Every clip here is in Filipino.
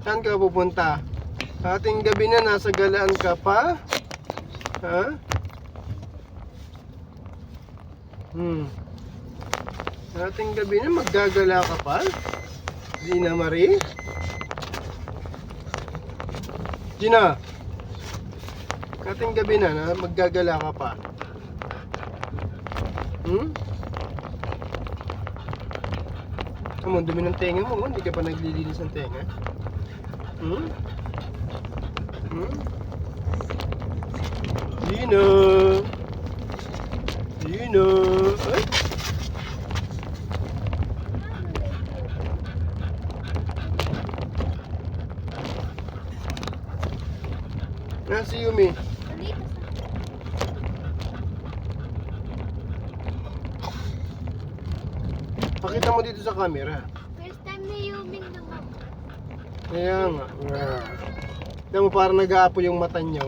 Saan ka pupunta? Ating gabi na, nasa galaan ka pa? Ha? Ating gabi na, maggagala ka pa? Gina Marie? Gina, ating gabi na, maggagala ka pa? Ang dumi ng tenga mo, hindi ka pa naglilinis ng tenga? Gina! Gina! Ay! Si Yumi. Pakita mo dito sa camera. First time na Yumi naman. Kaya nga. Tignan mo parang nag-aapoy yung mata niya.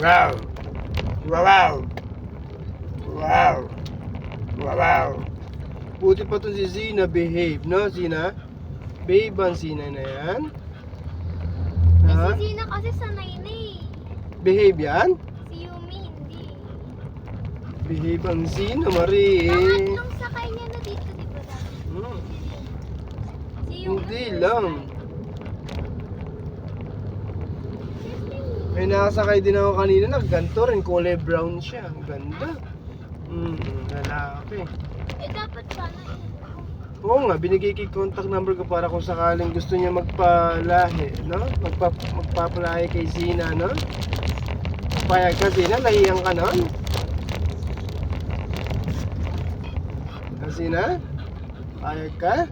Wow! Wow! Wow! Wow! Buti pa to si Zina, behave, no Zina? Babe ang Zina na yan? Si Zina kasi sanay na eh. Behave yan? Si Yumi hindi. Behave ang Zina, Marie. Pangatlong sakay niya na dito, di ba? Si Yumi. Hindi lang. May nakasakay din ako kanina, nagganto rin, kulay brown siya. Ang ganda. Lalaki. Dapat sana Oo nga, binigay kay contact number ko para kung sakaling gusto niya magpalahi, no? Magpapalahi kay Zina, no? Payag ka, Zina? Nahiyang ka nun? Zina? Payag ka?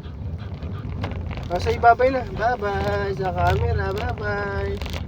Say bye-bye na. Bye-bye sa camera. Bye-bye.